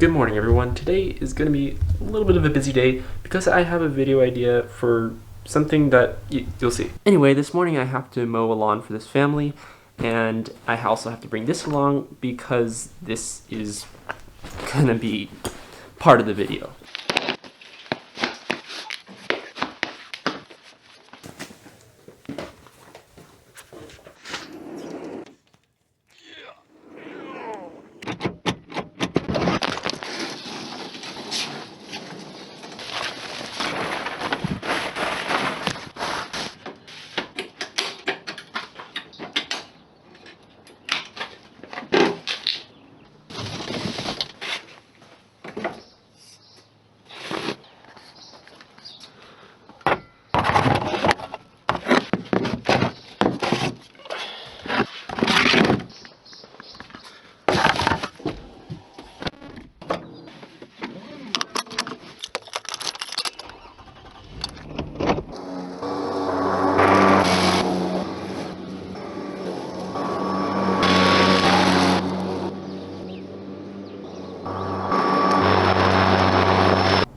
Good morning, everyone. Today is going to be a little bit of a busy day because I have a video idea for something that you'll see. Anyway, this morning I have to mow a lawn for this family, and I also have to bring this along because this is going to be part of the video.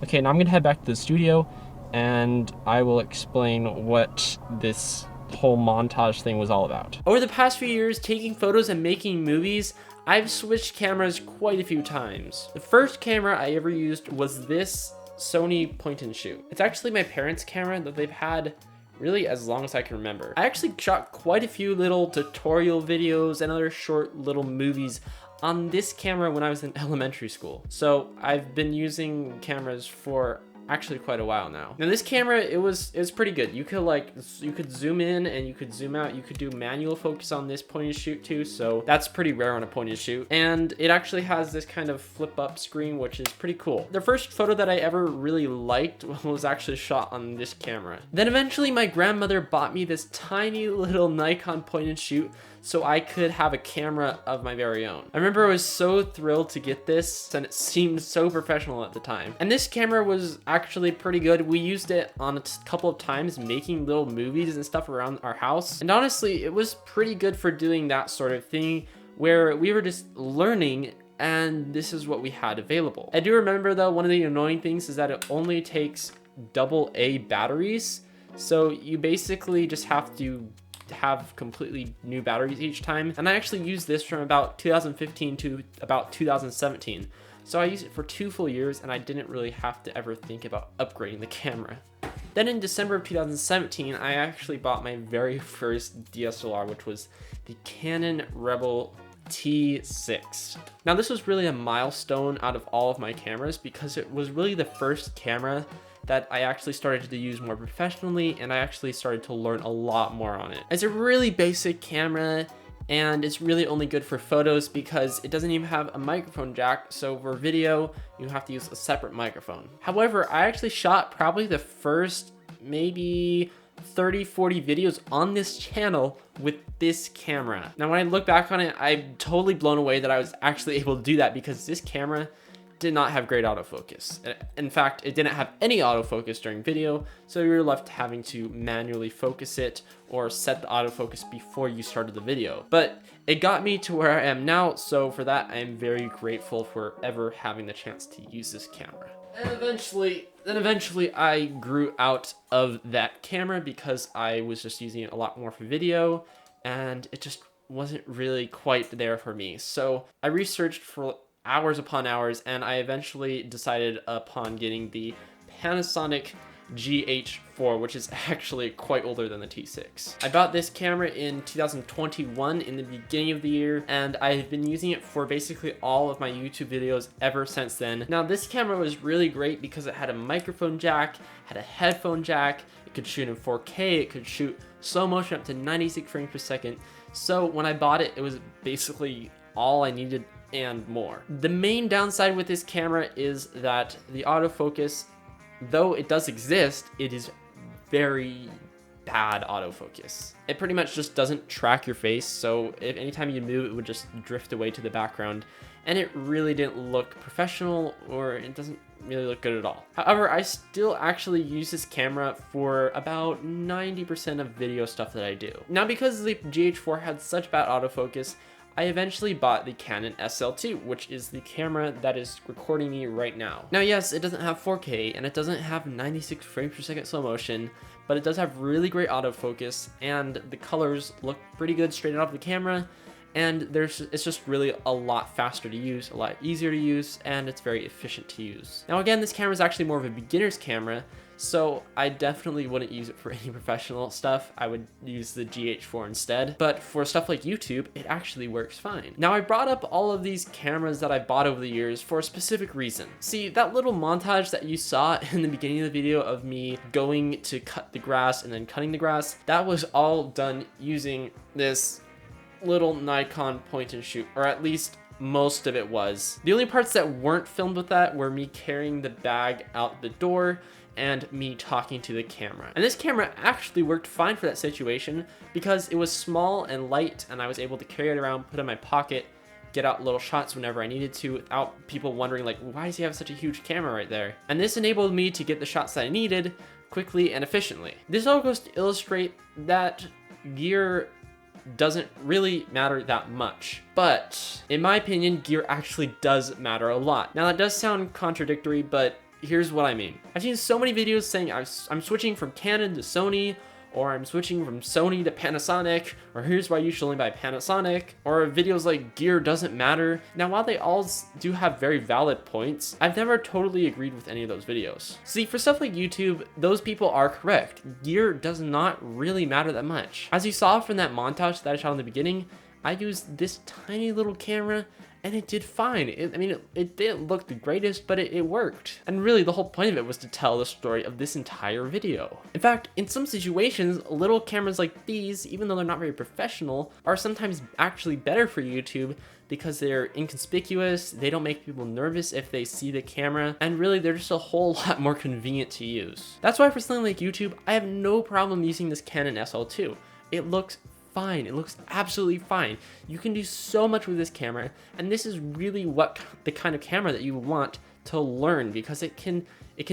Okay, now I'm gonna head back to the studio and I will explain what this whole montage thing was all about. Over the past few years, taking photos and making movies, I've switched cameras quite a few times. The first camera I ever used was this Sony point and shoot. It's actually my parents' camera that they've had really as long as I can remember. I actually shot quite a few little tutorial videos and other short little movies on this camera when I was in elementary school. So I've been using cameras for actually quite a while now. Now this camera, it was pretty good. You could zoom in and you could zoom out. You could do manual focus on this point and shoot too, so that's pretty rare on a point and shoot. And it actually has this kind of flip up screen, which is pretty cool. The first photo that I ever really liked was actually shot on this camera. Then eventually my grandmother bought me this tiny little Nikon point and shoot so I could have a camera of my very own. I remember I was so thrilled to get this, and it seemed so professional at the time. And this camera was actually pretty good. We used it on a couple of times making little movies and stuff around our house. And honestly, it was pretty good for doing that sort of thing where we were just learning and this is what we had available. I do remember though, one of the annoying things is that it only takes AA batteries. So you basically just have to have completely new batteries each time. And I actually used this from about 2015 to about 2017. So I used it for 2 full years and I didn't really have to ever think about upgrading the camera. Then in December of 2017, I actually bought my very first DSLR, which was the Canon Rebel T6. Now this was really a milestone out of all of my cameras because it was really the first camera that I actually started to use more professionally, and I actually started to learn a lot more on it. It's a really basic camera and it's really only good for photos because it doesn't even have a microphone jack, so for video you have to use a separate microphone. However, I actually shot probably the first maybe 30-40 videos on this channel with this camera. Now when I look back on it, I'm totally blown away that I was actually able to do that because this camera did not have great autofocus. In fact, it didn't have any autofocus during video, so you were left having to manually focus it or set the autofocus before you started the video. But it got me to where I am now, so for that, I am very grateful for ever having the chance to use this camera. And eventually I grew out of that camera because I was just using it a lot more for video, and it just wasn't really quite there for me. So I researched for hours upon hours, and I eventually decided upon getting the Panasonic GH4, which is actually quite older than the T6. I bought this camera in 2021 in the beginning of the year, and I've been using it for basically all of my YouTube videos ever since then. Now this camera was really great because it had a microphone jack, had a headphone jack, it could shoot in 4K, it could shoot slow motion up to 96 frames per second. So when I bought it, it was basically all I needed and more. The main downside with this camera is that the autofocus, though it does exist, it is very bad autofocus. It pretty much just doesn't track your face, so if anytime you move, it would just drift away to the background, and it really didn't look professional, or it doesn't really look good at all. However, I still actually use this camera for about 90% of video stuff that I do. Now, because the GH4 had such bad autofocus, I eventually bought the Canon SL2, which is the camera that is recording me right now. Now, yes, it doesn't have 4K and it doesn't have 96 frames per second slow motion, but it does have really great autofocus and the colors look pretty good straight out of the camera. And it's just really a lot faster to use, a lot easier to use, and it's very efficient to use. Now again, this camera is actually more of a beginner's camera, so I definitely wouldn't use it for any professional stuff. I would use the GH4 instead. But for stuff like YouTube, it actually works fine. Now I brought up all of these cameras that I bought over the years for a specific reason. See, that little montage that you saw in the beginning of the video of me going to cut the grass and then cutting the grass, that was all done using this little Nikon point and shoot, or at least most of it was. The only parts that weren't filmed with that were me carrying the bag out the door and me talking to the camera. And this camera actually worked fine for that situation because it was small and light and I was able to carry it around, put it in my pocket, get out little shots whenever I needed to without people wondering like, why does he have such a huge camera right there? And this enabled me to get the shots that I needed quickly and efficiently. This all goes to illustrate that gear doesn't really matter that much, but in my opinion, gear actually does matter a lot. Now that does sound contradictory, but here's what I mean. I've seen so many videos saying I'm switching from Canon to Sony, or I'm switching from Sony to Panasonic, or here's why you should only buy Panasonic, or videos like gear doesn't matter. Now, while they all do have very valid points, I've never totally agreed with any of those videos. See, for stuff like YouTube, those people are correct. Gear does not really matter that much. As you saw from that montage that I shot in the beginning, I used this tiny little camera and it did fine. It didn't look the greatest, but it worked. And really, the whole point of it was to tell the story of this entire video. In fact, in some situations, little cameras like these, even though they're not very professional, are sometimes actually better for YouTube because they're inconspicuous, they don't make people nervous if they see the camera, and really they're just a whole lot more convenient to use. That's why for something like YouTube, I have no problem using this Canon SL2. It looks fine. It looks absolutely fine. You can do so much with this camera, and this is really what the kind of camera that you want to learn, because it can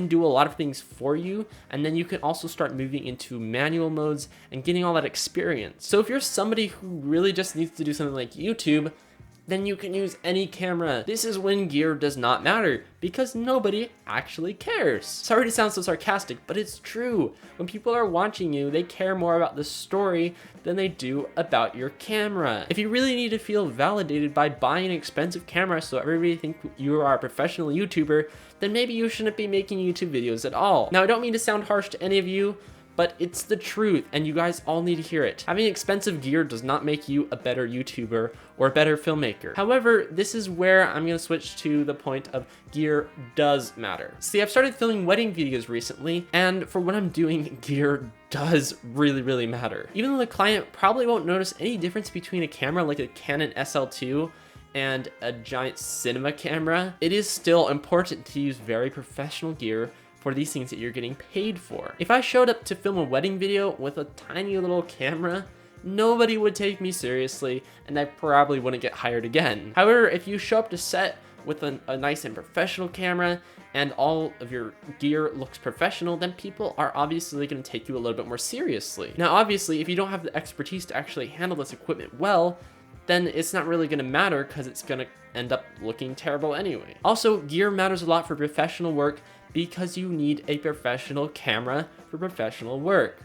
do a lot of things for you, and then you can also start moving into manual modes and getting all that experience. So if you're somebody who really just needs to do something like YouTube, then you can use any camera. This is when gear does not matter, because nobody actually cares. Sorry to sound so sarcastic, but it's true. When people are watching you, they care more about the story than they do about your camera. If you really need to feel validated by buying an expensive camera so everybody thinks you are a professional YouTuber, then maybe you shouldn't be making YouTube videos at all. Now, I don't mean to sound harsh to any of you, but it's the truth, and you guys all need to hear it. Having expensive gear does not make you a better YouTuber or a better filmmaker. However, this is where I'm gonna switch to the point of gear does matter. See, I've started filming wedding videos recently, and for what I'm doing, gear does really matter. Even though the client probably won't notice any difference between a camera like a Canon SL2 and a giant cinema camera, it is still important to use very professional gear for these things that you're getting paid for. If I showed up to film a wedding video with a tiny little camera, nobody would take me seriously, and I probably wouldn't get hired again. However, if you show up to set with a nice and professional camera, and all of your gear looks professional, then people are obviously gonna take you a little bit more seriously. Now, obviously, if you don't have the expertise to actually handle this equipment well, then it's not really gonna matter because it's gonna end up looking terrible anyway. Also, gear matters a lot for professional work because you need a professional camera for professional work.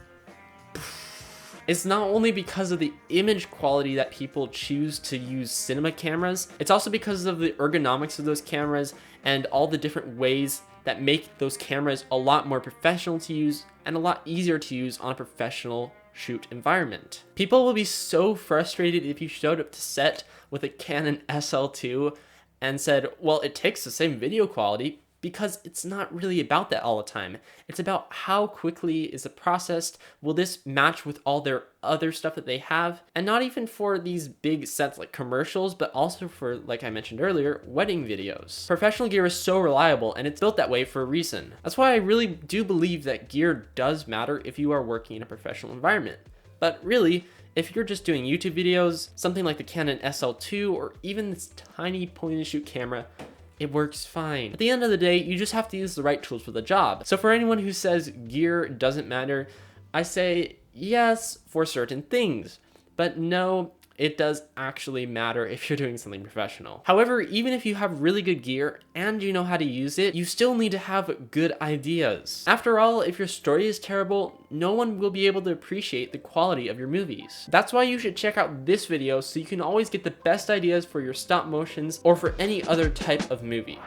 It's not only because of the image quality that people choose to use cinema cameras, it's also because of the ergonomics of those cameras and all the different ways that make those cameras a lot more professional to use and a lot easier to use on a professional shoot environment. People will be so frustrated if you showed up to set with a Canon SL2 and said, well, it takes the same video quality, because it's not really about that all the time. It's about how quickly is it processed, will this match with all their other stuff that they have, and not even for these big sets like commercials, but also for, like I mentioned earlier, wedding videos. Professional gear is so reliable, and it's built that way for a reason. That's why I really do believe that gear does matter if you are working in a professional environment. But really, if you're just doing YouTube videos, something like the Canon SL2 or even this tiny point-and-shoot camera, it works fine. At the end of the day, you just have to use the right tools for the job. So for anyone who says gear doesn't matter, I say yes for certain things, but no, It does actually matter if you're doing something professional. However, even if you have really good gear and you know how to use it, you still need to have good ideas. After all, if your story is terrible, no one will be able to appreciate the quality of your movies. That's why you should check out this video so you can always get the best ideas for your stop motions or for any other type of movie.